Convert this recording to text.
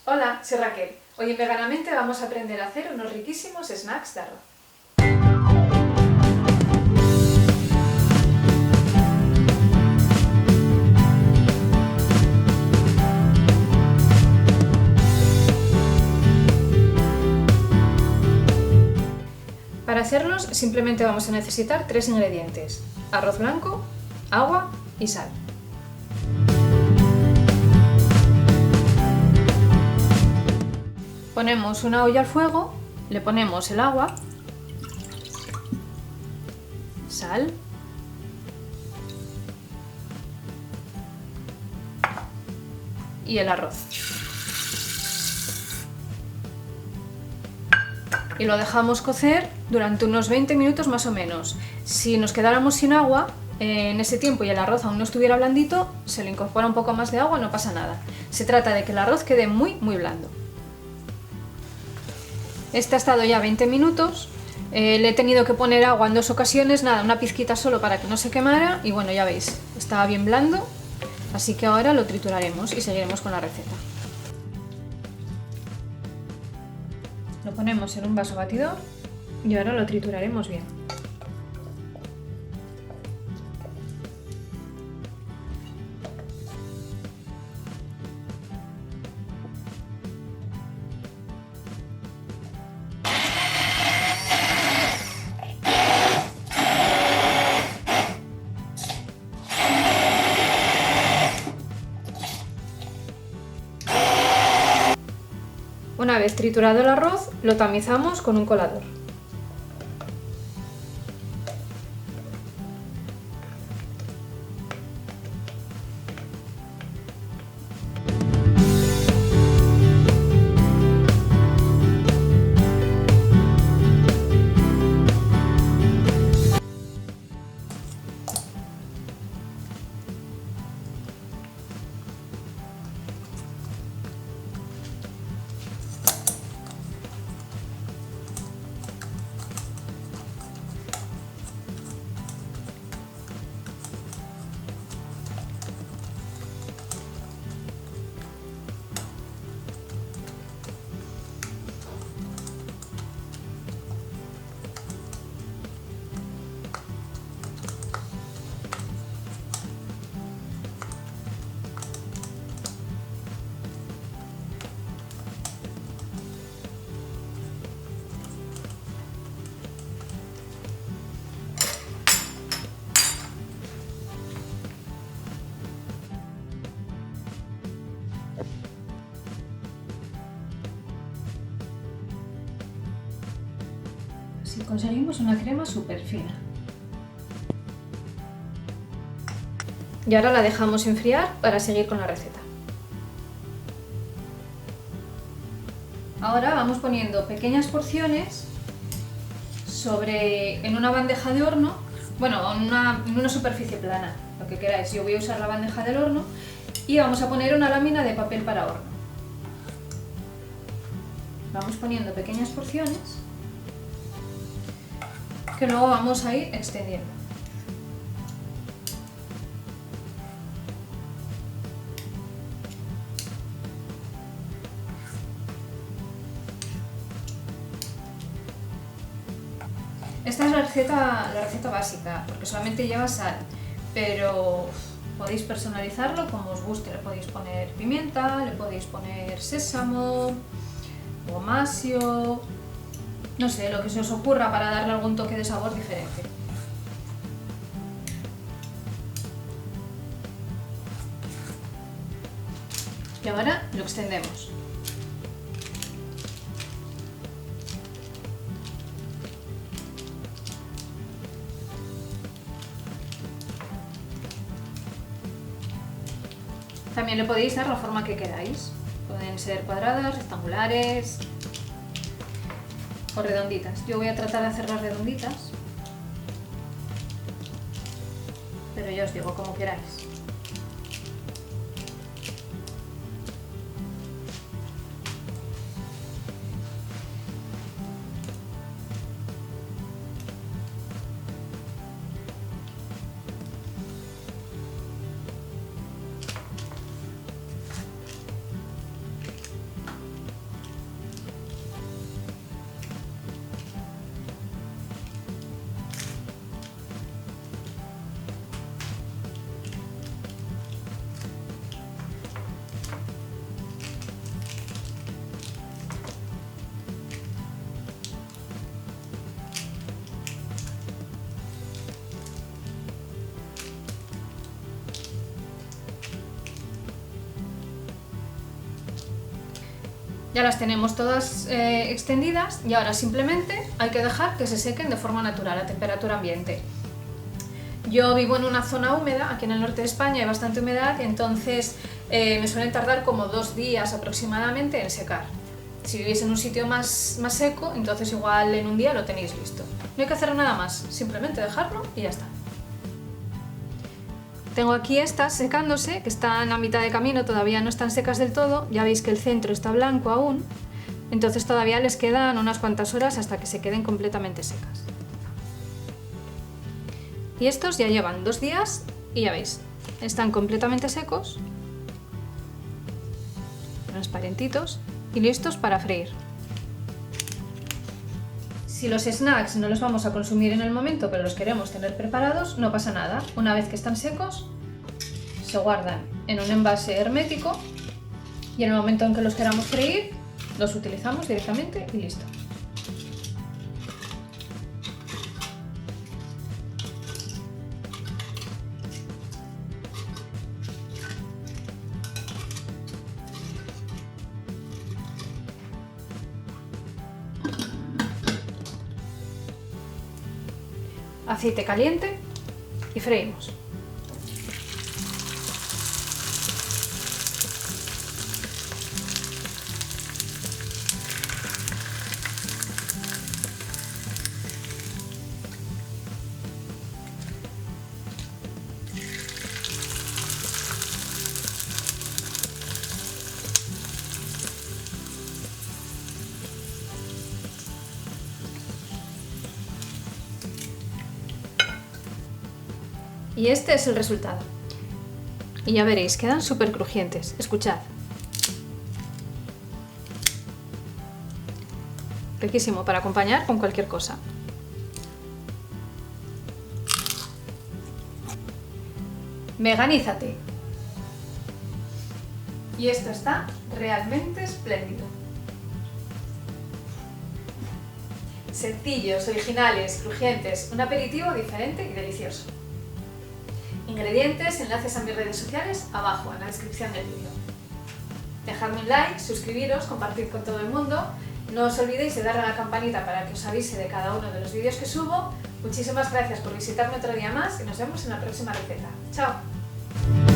Hola, soy Raquel. Hoy en Veganamente vamos a aprender a hacer unos riquísimos snacks de arroz. Para hacerlos simplemente vamos a necesitar 3 ingredientes: arroz blanco, agua y sal. Ponemos una olla al fuego, le ponemos el agua, sal y el arroz. Y lo dejamos cocer durante unos 20 minutos más o menos. Si nos quedáramos sin agua en ese tiempo y el arroz aún no estuviera blandito, se le incorpora un poco más de agua, no pasa nada. Se trata de que el arroz quede muy blando. Este ha estado ya 20 minutos, le he tenido que poner agua en 2 ocasiones, nada, una pizquita solo para que no se quemara y bueno, ya veis, estaba bien blando, así que ahora lo trituraremos y seguiremos con la receta. Lo ponemos en un vaso batidor y ahora lo trituraremos bien. Una vez triturado el arroz, lo tamizamos con un colador. Así conseguimos una crema súper fina. Y ahora la dejamos enfriar para seguir con la receta. Ahora vamos poniendo pequeñas porciones en una bandeja de horno, bueno, en una superficie plana, lo que queráis. Yo voy a usar la bandeja del horno y vamos a poner una lámina de papel para horno. Vamos poniendo pequeñas porciones que luego vamos a ir extendiendo. Esta es la receta básica, porque solamente lleva sal, pero podéis personalizarlo como os guste. Le podéis poner pimienta, le podéis poner sésamo, gomasio, no sé, lo que se os ocurra para darle algún toque de sabor diferente. Y ahora lo extendemos. También le podéis dar la forma que queráis. Pueden ser cuadradas, rectangulares o redonditas. Yo voy a tratar de hacerlas redonditas, pero ya os digo, como queráis. Ya las tenemos todas extendidas y ahora simplemente hay que dejar que se sequen de forma natural a temperatura ambiente. Yo vivo en una zona húmeda, aquí en el norte de España hay bastante humedad y entonces me suelen tardar como 2 días aproximadamente en secar. Si vivís en un sitio más seco, entonces igual en un día lo tenéis listo. No hay que hacer nada más, simplemente dejarlo y ya está. Tengo aquí estas secándose, que están a mitad de camino, todavía no están secas del todo, ya veis que el centro está blanco aún, entonces todavía les quedan unas cuantas horas hasta que se queden completamente secas. Y estos ya llevan 2 días y ya veis, están completamente secos, transparentitos y listos para freír. Si los snacks no los vamos a consumir en el momento, pero los queremos tener preparados, no pasa nada. Una vez que están secos, se guardan en un envase hermético y en el momento en que los queramos freír, los utilizamos directamente y listo. Aceite caliente y freímos. Y este es el resultado. Y ya veréis, quedan súper crujientes. Escuchad. Riquísimo para acompañar con cualquier cosa. Veganízate. Y esto está realmente espléndido. Sencillos, originales, crujientes, un aperitivo diferente y delicioso. Ingredientes, enlaces a mis redes sociales abajo en la descripción del vídeo. Dejadme un like, suscribiros, compartid con todo el mundo. No os olvidéis de darle a la campanita para que os avise de cada uno de los vídeos que subo. Muchísimas gracias por visitarme otro día más y nos vemos en la próxima receta. ¡Chao!